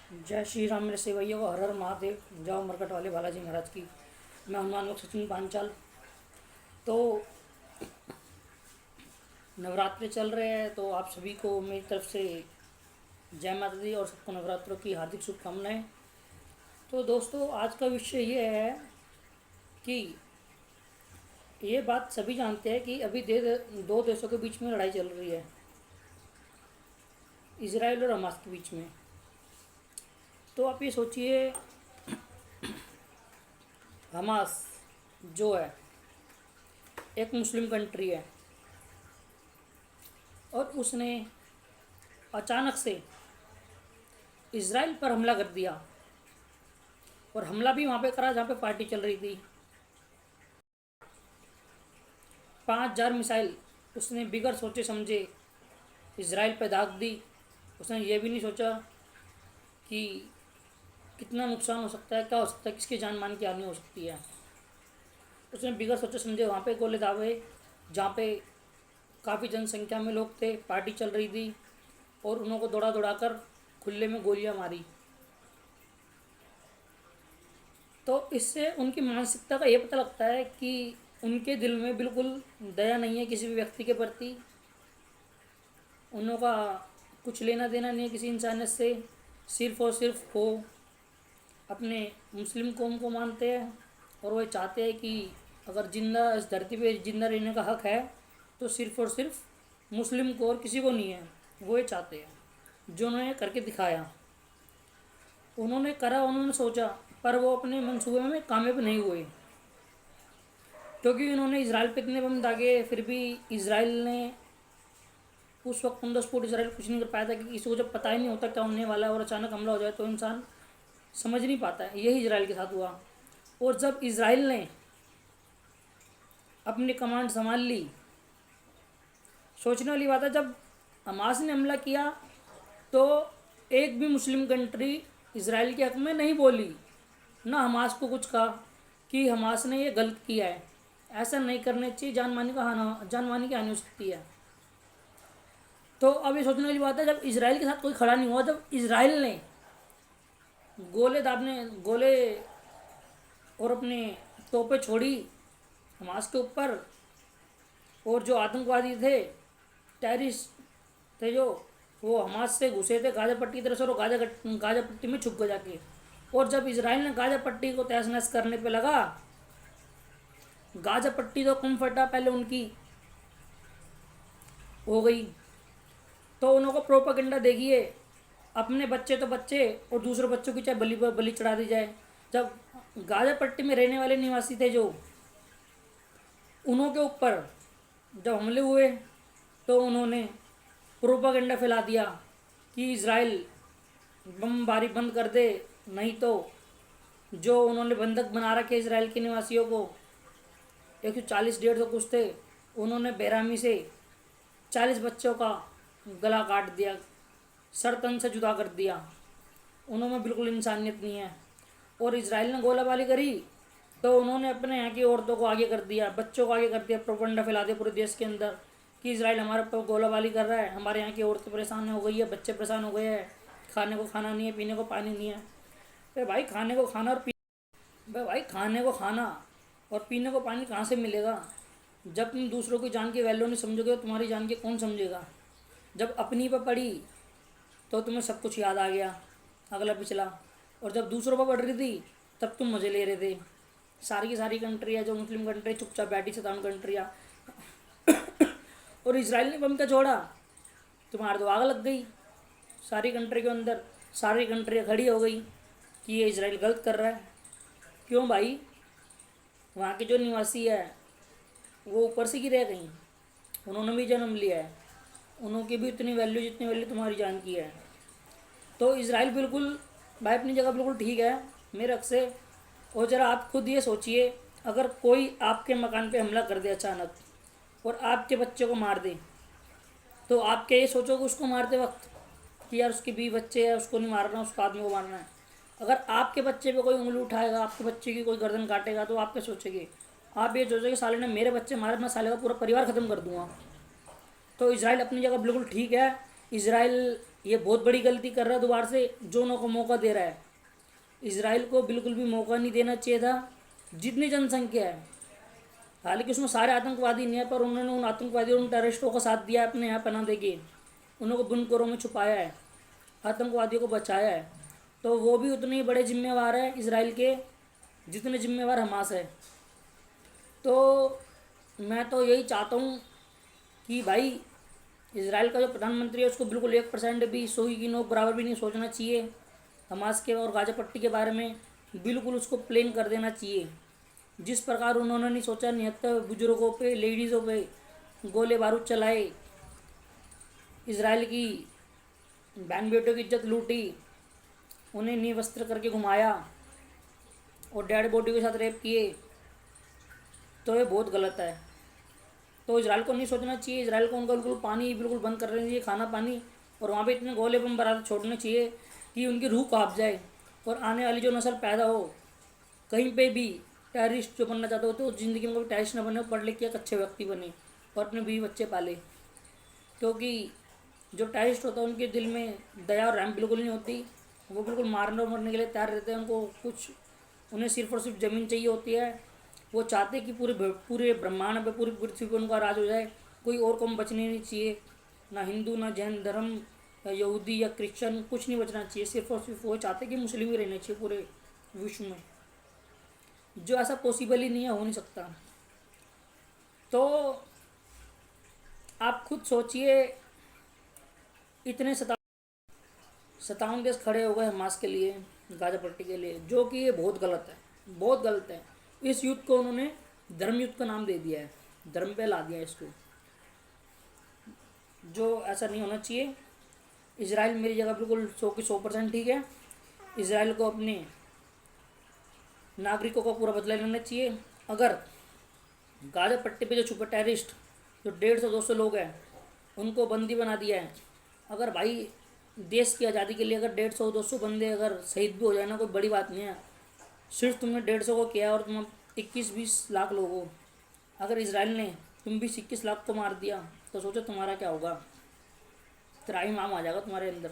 जय श्री राम मेरे सेवैया को हर हर महादेव। जाओ मरकट वाले बालाजी महाराज की। मैं हनुमान लोग सचिन पांचाल। तो नवरात्रि चल रहे हैं, तो आप सभी को मेरी तरफ से जय माता दी और सबको नवरात्रों की हार्दिक शुभकामनाएं। तो दोस्तों, आज का विषय ये है कि ये बात सभी जानते हैं कि अभी दो देशों के बीच में लड़ाई चल रही है, इजराइल और हमास के बीच में। तो आप ये सोचिए, हमास जो है एक मुस्लिम कंट्री है और उसने अचानक से इजराइल पर हमला कर दिया, और हमला भी वहाँ पे करा जहाँ पे पार्टी चल रही थी। 5,000 मिसाइल उसने बिगड़ सोचे समझे इजराइल पे दाग दी। उसने ये भी नहीं सोचा कि कितना नुकसान हो सकता है, क्या हो सकता है, किसकी जान मान की हानि हो सकती है। उसने बिगड़ सोचे समझे वहाँ पे गोले दागे जहाँ पे काफ़ी जनसंख्या में लोग थे, पार्टी चल रही थी, और उन्हों को दौड़ा दौड़ा कर खुले में गोलियां मारी। तो इससे उनकी मानसिकता का ये पता लगता है कि उनके दिल में बिल्कुल दया नहीं है किसी भी व्यक्ति के प्रति। उनका कुछ लेना देना नहीं है किसी इंसानियत से। सिर्फ और सिर्फ वो अपने मुस्लिम कौम को मानते हैं, और वो चाहते हैं कि अगर जिंदा इस धरती पे जिंदा रहने का हक है तो सिर्फ और सिर्फ मुस्लिम को और किसी को नहीं है। वो ये चाहते हैं जो उन्होंने करके दिखाया। उन्होंने करा, उन्होंने सोचा, पर वो अपने मंसूबे में कामयाब नहीं हुए, क्योंकि उन्होंने इसराइल पे इतने बम दागे, फिर भी इसराइल ने उस वक्त ऑन द स्पॉट इसराइल कुछ नहीं कर पाया था। कि किसी को जब पता ही नहीं होता क्या होने वाला है और अचानक हमला हो जाए तो इंसान समझ नहीं पाता है। यही इसराइल के साथ हुआ। और जब इसराइल ने अपनी कमांड संभाल ली, सोचने वाली बात है, जब हमास ने हमला किया तो एक भी मुस्लिम कंट्री इसराइल के हक में नहीं बोली, ना हमास को कुछ कहा कि हमास ने ये गलत किया है, ऐसा नहीं करने चाहिए, जान मानी की हानि हो सकती है। तो अब ये सोचने वाली बात है, जब इसराइल के साथ कोई खड़ा नहीं हुआ, जब इसराइल ने गोले और अपने तोपें छोड़ी हमास के ऊपर, और जो आतंकवादी थे, टेररिस्ट थे, जो वो हमास से घुसे थे गाजा पट्टी की तरफ से, और गाजा पट्टी में छुप गए जाके। और जब इसराइल ने गाजा पट्टी को तहस नहस करने पे लगा, गाजा पट्टी तो कम फटा पहले उनकी हो गई। तो उनको प्रोपेगेंडा देखिए, अपने बच्चे तो बच्चे और दूसरे बच्चों की चाहे बलि चढ़ा दी जाए। जब गाजा पट्टी में रहने वाले निवासी थे जो, उन्हों के ऊपर जब हमले हुए तो उन्होंने प्रोपेगेंडा फैला दिया कि इजराइल बमबारी बंद कर दे, नहीं तो जो उन्होंने बंधक बना रखे इजराइल के निवासियों को, 140-150 कुछ थे, उन्होंने बेरहमी से 40 बच्चों का गला काट दिया, सर तन से जुदा कर दिया। उन्होंने बिल्कुल इंसानियत नहीं है। और इजराइल ने गोलाबारी करी तो उन्होंने अपने यहाँ की औरतों को आगे कर दिया, बच्चों को आगे कर दिया, प्रोपेगेंडा फैला दिया पूरे देश के अंदर कि इजराइल हमारे ऊपर गोलाबारी कर रहा है, हमारे यहाँ की औरतें परेशान हो गई है, बच्चे परेशान हो गए हैं, खाने को खाना नहीं है, पीने को पानी नहीं है। अरे भाई, खाने को खाना और पीने को पानी कहाँ से मिलेगा? जब तुम दूसरों की जान की वैल्यू नहीं समझोगे तो तुम्हारी जान की कौन समझेगा? जब अपनी पर पड़ी तो तुम्हें सब कुछ याद आ गया, अगला पिछला, और जब दूसरों पर पड़ रही थी तब तुम मज़े ले रहे थे। सारी की सारी कंट्रियाँ जो मुस्लिम कंट्री चुपचाप बैठी सतान कंट्रियाँ और इसराइल ने बम का छोड़ा, तुम्हारे तो आग लग गई सारी कंट्री के अंदर। सारी कंट्रियाँ खड़ी हो गई कि ये इसराइल गलत कर रहा है। क्यों भाई? वहाँ के जो निवासी है वो ऊपर से गिरे कहीं, उन्होंने भी जन्म लिया है, उनकी भी उतनी वैल्यू जितनी वैल्यू तुम्हारी जान की है। तो इसराइल बिल्कुल भाई अपनी जगह बिल्कुल ठीक है मेरे हक से। और ज़रा आप खुद ये सोचिए, अगर कोई आपके मकान पे हमला कर दे अचानक और आपके बच्चे को मार दे, तो आप क्या ये सोचोगे उसको मारते वक्त कि यार उसके बीवी बच्चे है, उसको नहीं मारना, उसको आदमी को मारना है? अगर आपके बच्चे पे कोई उंगली उठाएगा, आपके बच्चे की कोई गर्दन काटेगा, तो आप क्या सोचेंगे? आप ये सोचोगे साले ने मेरे बच्चे मारे, मैं साले का पूरा परिवार ख़त्म कर दूंगा। तो इसराइल अपनी जगह बिल्कुल ठीक है। इसराइल ये बहुत बड़ी गलती कर रहा है दोबारा से, जो उनको मौका दे रहा है। इसराइल को बिल्कुल भी मौका नहीं देना चाहिए था। जितनी जनसंख्या है, हालांकि उसमें सारे आतंकवादी नहीं है, पर उन्होंने उन आतंकवादियों, उन टेररिस्टों का साथ दिया है, अपने यहाँ पना देके उनको बुनकरों में छुपाया है, आतंकवादियों को बचाया है। तो वो भी उतने ही बड़े जिम्मेवार हैं इसराइल के जितने जिम्मेवार हमास है। तो मैं तो यही चाहता हूँ कि भाई इसराइल का जो प्रधानमंत्री है उसको बिल्कुल 1% भी सुई की नोक बराबर भी नहीं सोचना चाहिए। हमास के और गाजा पट्टी के बारे में बिल्कुल उसको प्लेन कर देना चाहिए। जिस प्रकार उन्होंने नहीं सोचा, 79 बुजुर्गों पे, लेडीज़ों पे गोले बारूद चलाए, इसराइल की बहन बेटों की इज्जत लूटी, उन्हें निवस्त्र करके घुमाया और डेड बॉडी के साथ रेप किए, तो ये बहुत गलत है। तो इसराइल को नहीं सोचना चाहिए। इसराइल को उनका बिल्कुल पानी बिल्कुल बंद कर देना चाहिए, खाना पानी, और वहाँ पे इतने गोले बम बराबर छोड़ने चाहिए कि उनकी रूह काँप जाए। और आने वाली जो नस्ल पैदा हो, कहीं पे भी टेररिस्ट जो बनना चाहते हो तो ज़िंदगी में कभी टेररिस्ट ना बने, पढ़ लिख के एक अच्छे व्यक्ति बने और अपने बीवी बच्चे पाले। क्योंकि जो टेररिस्ट होता है उनके दिल में दया और रहम बिल्कुल नहीं होती। वो बिल्कुल मारने और मरने के लिए तैयार रहते हैं। उनको कुछ, उन्हें सिर्फ और सिर्फ ज़मीन चाहिए होती है। वो चाहते हैं कि पूरे ब्रह्मांड पे, पूरी पृथ्वी पर उनका राज हो जाए, कोई और कौम बचनी नहीं चाहिए, ना हिंदू, ना जैन धर्म, या यहूदी या क्रिश्चियन, कुछ नहीं बचना चाहिए। सिर्फ और सिर्फ वो चाहते हैं कि मुस्लिम ही रहने चाहिए पूरे विश्व में, जो ऐसा पॉसिबल ही नहीं है, हो नहीं सकता। तो आप खुद सोचिए, इतने 57 देश खड़े हो गए हमास के लिए, गाजा पट्टी के लिए, जो कि ये बहुत गलत है, बहुत गलत है। इस युद्ध को उन्होंने धर्म युद्ध का नाम दे दिया है, धर्म पे ला दिया इसको, जो ऐसा नहीं होना चाहिए। इसराइल मेरी जगह बिल्कुल 100 की 100% ठीक है। इसराइल को अपने नागरिकों का पूरा बदला लेना चाहिए। अगर गाजा पट्टी पे जो छुपे टेररिस्ट, जो 150-200 लोग हैं, उनको बंदी बना दिया है। अगर भाई देश की आज़ादी के लिए अगर 150-200 बंदे अगर शहीद भी हो जाए ना, कोई बड़ी बात नहीं है। सिर्फ तुमने 150 को किया और तुम 21-20 लाख लोग हो। अगर इसराइल ने तुम 20-21 लाख को मार दिया तो सोचो तुम्हारा क्या होगा। त्राहिमाम आ जाएगा तुम्हारे अंदर।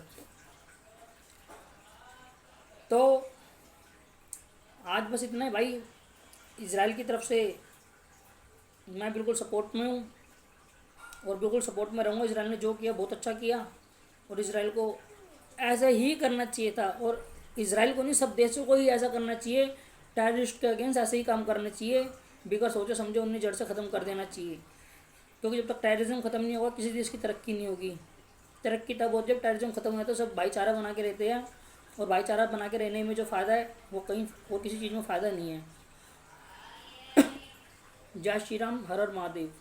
तो आज बस इतना है भाई। इसराइल की तरफ से मैं बिल्कुल सपोर्ट में हूँ और बिल्कुल सपोर्ट में रहूँगा। इसराइल ने जो किया बहुत अच्छा किया और इसराइल को ऐसा ही करना चाहिए था। और इसराइल को नहीं, सब देशों को ही ऐसा करना चाहिए। टेररिस्ट के अगेंस्ट ऐसे ही काम करने चाहिए, बिगर सोचे समझे उन्हें जड़ से ख़त्म कर देना चाहिए। क्योंकि जब तक टेररिज्म ख़त्म नहीं होगा किसी देश की तरक्की नहीं होगी। तरक्की तब होती है जब टेररिज्म ख़त्म हो, तो सब भाईचारा बना के रहते हैं, और भाईचारा बना के रहने में जो फ़ायदा है वो कहीं और किसी चीज़ में फ़ायदा नहीं है। जय श्री राम, हर हर महादेव।